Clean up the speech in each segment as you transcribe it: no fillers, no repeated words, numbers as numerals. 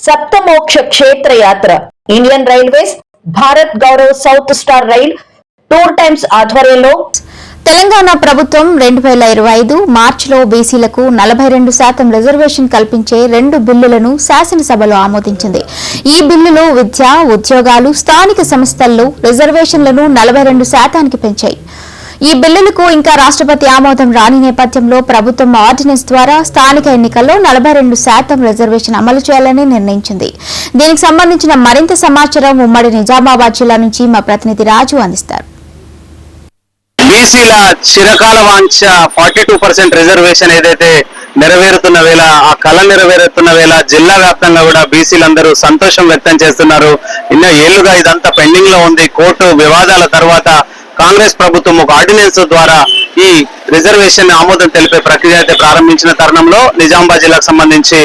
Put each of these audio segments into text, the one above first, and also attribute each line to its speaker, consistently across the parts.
Speaker 1: సప్తమోక్ష క్షేత్ర యాత్ర Indian railways Bharat Gaurav south star rail tour times ఆధ్వర్యంలో
Speaker 2: తెలంగాణ ప్రభుత్వం 2025 మార్చిలో బీసీలకు 42% రిజర్వేషన్ కల్పించే 2 బిల్లులను శాసనసభలో ఆమోదించింది. ఈ బిల్లులు విద్య, ఉద్యోగాలు, స్థానిక సంస్థల్లో రిజర్వేషన్లను 42%కి పెంచాయి. ఈ బిల్లులకు ఇంకా రాష్ట్రపతి ఆమోదం రాని నేపథ్యంలో ప్రభుత్వం ఆర్డినెన్స్ ద్వారా స్థానిక ఎన్నికల్లో 42% రిజర్వేషన్ అమలు చేయాలని నిర్ణయించింది. దీనికి సంబంధించిన మరింత సమాచారం ఉమ్మడి నిజామాబాద్ జిల్లా నుంచి మా ప్రతినిధి రాజు అందిస్తారు.
Speaker 3: బీసీల చిరకాల వాంఛ 42% రిజర్వేషన్ ఏదైతే నెరవేరుతున్న వేళ, ఆ కళ నెరవేరుతున్న వేళ జిల్లా వ్యాప్తంగా కూడా బీసీలందరూ సంతోషం వ్యక్తం చేస్తున్నారు. ఎన్నో ఏళ్లుగా ఇదంతా పెండింగ్ లో ఉంది. కోర్టు వివాదాల తర్వాత కాంగ్రెస్ ప్రభుత్వం ఒక ఆర్డినెన్స్ ద్వారా ఈ రిజర్వేషన్ ఆమోదం తెలిపే ప్రక్రియ అయితే ప్రారంభించిన తరుణంలో నిజామాబాద్ జిల్లాకు సంబంధించి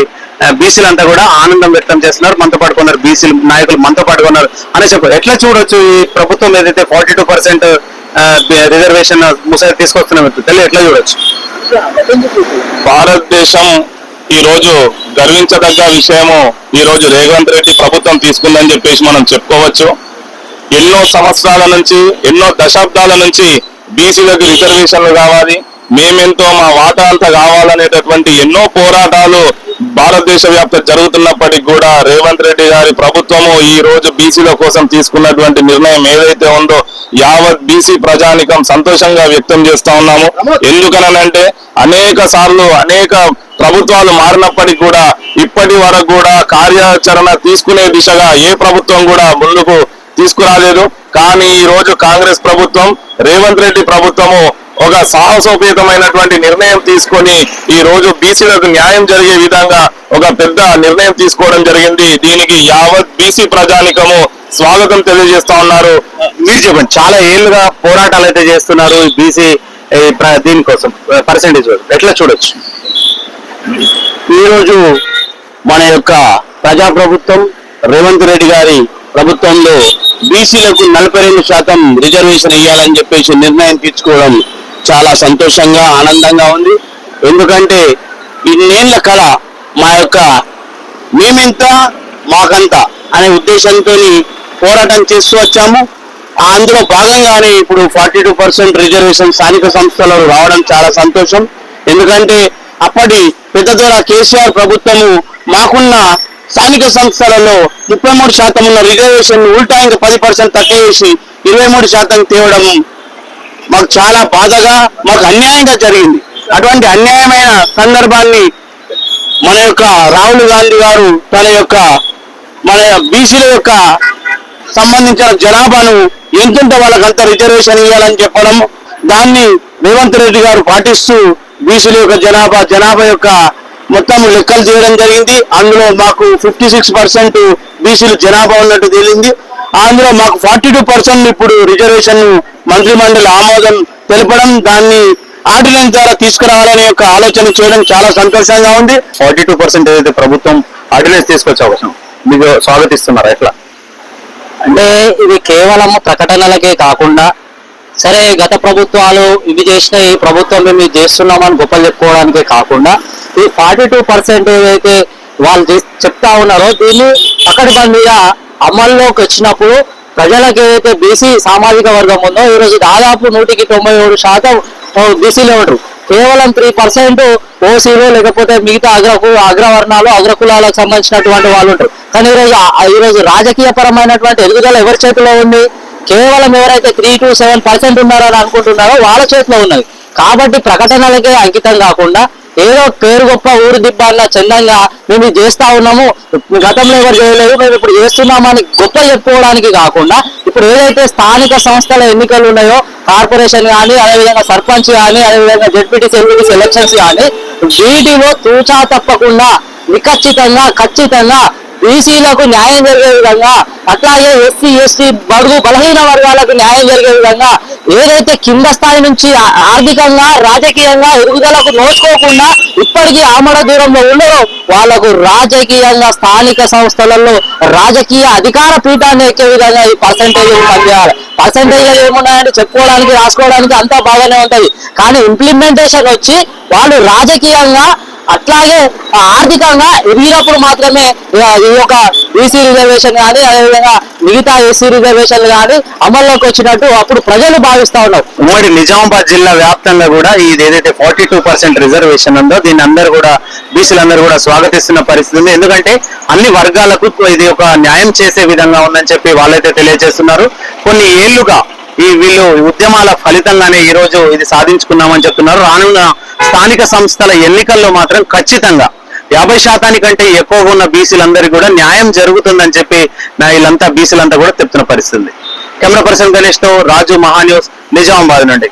Speaker 3: బీసీలంతా కూడా ఆనందం వ్యక్తం చేస్తున్నారు. మనతో పాటుకున్నారు బీసీ నాయకులు, మనతో పాటుకున్నారు అని చెప్పు. ఎట్లా చూడొచ్చు ఈ ప్రభుత్వం ఏదైతే 42% రిజర్వేషన్ ముసాయి తీసుకొస్తున్న తెలియ ఎట్లా చూడొచ్చు?
Speaker 4: భారతదేశం ఈ రోజు గర్వించదగ్గ విషయము ఈ రోజు రేవంత్ రెడ్డి ప్రభుత్వం తీసుకుందని చెప్పేసి మనం చెప్పుకోవచ్చు. ఎన్నో సంవత్సరాల నుంచి, ఎన్నో దశాబ్దాల నుంచి బీసీలకు రిజర్వేషన్లు కావాలి, మేమెంతో మా వాటా అంతా కావాలనేటటువంటి ఎన్నో పోరాటాలు భారతదేశ వ్యాప్త జరుగుతున్నప్పటికీ కూడా రేవంత్ రెడ్డి గారి ప్రభుత్వము ఈ రోజు బీసీల కోసం తీసుకున్నటువంటి నిర్ణయం ఏదైతే ఉందో యావత్ బీసీ ప్రజానికం సంతోషంగా వ్యక్తం చేస్తా ఉన్నాము. ఎందుకనంటే అనేక సార్లు అనేక ప్రభుత్వాలు మారినప్పటికీ కూడా ఇప్పటి వరకు కూడా కార్యాచరణ తీసుకునే దిశగా ఏ ప్రభుత్వం కూడా ముందుకు తీసుకురాలేదు. కానీ ఈ రోజు కాంగ్రెస్ ప్రభుత్వం, రేవంత్ రెడ్డి ప్రభుత్వము ఒక సాహసోపేతమైనటువంటి నిర్ణయం తీసుకొని ఈ రోజు బీసీలకు న్యాయం జరిగే విధంగా ఒక పెద్ద నిర్ణయం తీసుకోవడం జరిగింది. దీనికి యావత్ బీసీ ప్రజానికము స్వాగతం తెలియజేస్తా ఉన్నారు.
Speaker 3: మీరు చెప్పండి, చాలా ఏళ్ళుగా పోరాటాలు అయితే చేస్తున్నారు ఈ బీసీ దీనికోసం పర్సెంటేజ్ ఎట్లా చూడొచ్చు? ఈరోజు మన యొక్క ప్రజాప్రభుత్వం రేవంత్ రెడ్డి గారి ప్రభుత్వంలో బీసీలకు 42% రిజర్వేషన్ ఇవ్వాలని చెప్పేసి నిర్ణయం తీసుకోవడం చాలా సంతోషంగా, ఆనందంగా ఉంది. ఎందుకంటే ఇన్నేళ్ల కళ మా యొక్క మేమెంత మాకంత అనే ఉద్దేశంతో పోరాటం చేస్తూ వచ్చాము. అందులో భాగంగానే ఇప్పుడు 42% రిజర్వేషన్ స్థానిక సంస్థలలో రావడం చాలా సంతోషం. ఎందుకంటే అప్పటి పెద్దదొర కేసీఆర్ ప్రభుత్వము మాకున్న స్థానిక సంస్థలలో 33% ఉన్న రిజర్వేషన్ ఉల్టా ఇంకా 10% తగ్గివేసి 23% తేవడం మాకు చాలా బాధగా, మాకు అన్యాయంగా జరిగింది. అటువంటి అన్యాయమైన సందర్భాన్ని మన యొక్క రాహుల్ గాంధీ గారు మన బీసీల యొక్క సంబంధించిన జనాభాను ఎంతుంటే వాళ్ళకంత రిజర్వేషన్ ఇవ్వాలని చెప్పడం, దాన్ని రేవంత్ రెడ్డి గారు పాటిస్తూ బీసీల యొక్క జనాభా యొక్క మొత్తం లెక్కలు చేయడం జరిగింది. అందులో మాకు 56% బీసీలు జనాభా ఉన్నట్టు తేలింది. అందులో మాకు 42% ఇప్పుడు రిజర్వేషన్ మంత్రిమండలి ఆమోదం తెలపడం, దాన్ని ఆర్డినెన్స్ ద్వారా తీసుకురావాలనే యొక్క ఆలోచన చేయడం చాలా సంతోషంగా ఉంది. 42% ఏదైతే ప్రభుత్వం ఆర్డినెన్స్ తీసుకొచ్చే అవసరం మీకు స్వాగతిస్తున్నారా? ఎట్లా
Speaker 5: అంటే ఇది కేవలం ప్రకటనలకే కాకుండా, సరే గత ప్రభుత్వాలు ఇవి చేసిన ఈ ప్రభుత్వం మేము ఇది చేస్తున్నామని గొప్పలు చెప్పుకోవడానికే కాకుండా, ఈ 42% ఏదైతే వాళ్ళు చెప్తా ఉన్నారో దీన్ని పకడ్బందీగా అమల్లోకి వచ్చినప్పుడు ప్రజలకు ఏదైతే బీసీ సామాజిక వర్గం ఉందో ఈరోజు దాదాపు 197% బీసీలు ఉంటారు. కేవలం 3% ఓసీలు లేకపోతే మిగతా అగ్రవర్ణాలు, అగ్రకులాలకు సంబంధించినటువంటి వాళ్ళు ఉంటారు. కానీ ఈరోజు రాజకీయ పరమైనటువంటి ఎదుగుదల ఎవరి చేతిలో ఉంది? కేవలం ఎవరైతే 3 to 7% ఉన్నారని అనుకుంటున్నారో వాళ్ళ చేతిలో ఉన్నది. కాబట్టి ప్రకటనలకే అంకితం కాకుండా ఏదో పేరు గొప్ప ఊరు దిబ్బ అన్న చందంగా మేము ఇది చేస్తా ఉన్నాము, గతంలో ఎవరు చేయలేదు, మేము ఇప్పుడు చేస్తున్నామని గొప్ప చెప్పుకోవడానికి కాకుండా, ఇప్పుడు ఏదైతే స్థానిక సంస్థల ఎన్నికలు ఉన్నాయో కార్పొరేషన్ కానీ, అదేవిధంగా సర్పంచ్ కానీ, అదేవిధంగా జెడ్పీటీసీ ఎంపీటీసీ ఎలక్షన్స్ కానీ, వీటిలో తూచా తప్పకుండా ఖచ్చితంగా బీసీలకు న్యాయం జరిగే విధంగా, అట్లాగే ఎస్సీ ఎస్టీ బడుగు బలహీన వర్గాలకు న్యాయం జరిగే విధంగా ఏదైతే కింద స్థాయి నుంచి ఆర్థికంగా రాజకీయంగా ఎదుగుదలకు నోచుకోకుండా ఇప్పటికీ ఆమడ దూరంలో ఉన్నారో వాళ్లకు రాజకీయంగా స్థానిక సంస్థలలో రాజకీయ అధికార పీఠాన్ని ఎక్కే విధంగా ఈ పర్సంటేజ్ పనిచేయాలి. పర్సంటేజ్ ఏమున్నాయంటే చెప్పుకోవడానికి రాసుకోవడానికి అంతా బాగానే ఉంటది, కానీ ఇంప్లిమెంటేషన్ వచ్చి వాళ్ళు రాజకీయంగా అట్లాగే ఆర్థికంగా ఎదిగినప్పుడు మాత్రమే ఈ యొక్క బీసీ రిజర్వేషన్ కానీ అదేవిధంగా మిగతా ఎస్సీ రిజర్వేషన్లు కానీ అమల్లోకి వచ్చినట్టు అప్పుడు ప్రజలు భావిస్తా ఉన్నారు.
Speaker 3: ఉమ్మడి నిజామాబాద్ జిల్లా వ్యాప్తంగా కూడా ఇది ఏదైతే 42% రిజర్వేషన్ ఉందో దీన్ని అందరూ కూడా బీసీలందరూ కూడా స్వాగతిస్తున్న పరిస్థితి ఉంది. ఎందుకంటే అన్ని వర్గాలకు ఇది ఒక న్యాయం చేసే విధంగా ఉందని చెప్పి వాళ్ళైతే తెలియజేస్తున్నారు. కొన్ని ఏళ్లుగా వీళ్ళు ఉద్యమాల ఫలితంగానే ఈ రోజు ఇది సాధించుకున్నామని చెప్తున్నారు. రానున్న స్థానిక సంస్థల ఎన్నికల్లో మాత్రం ఖచ్చితంగా 50% కంటే ఎక్కువగా ఉన్న బీసీలందరికీ కూడా న్యాయం జరుగుతుందని చెప్పి వీళ్ళంతా బీసీలంతా కూడా చెప్తున్న పరిస్థితి. కెమెరా పర్సన్ గణేష్ తో రాజు, మహాన్యూస్, నిజామాబాద్ నుండి.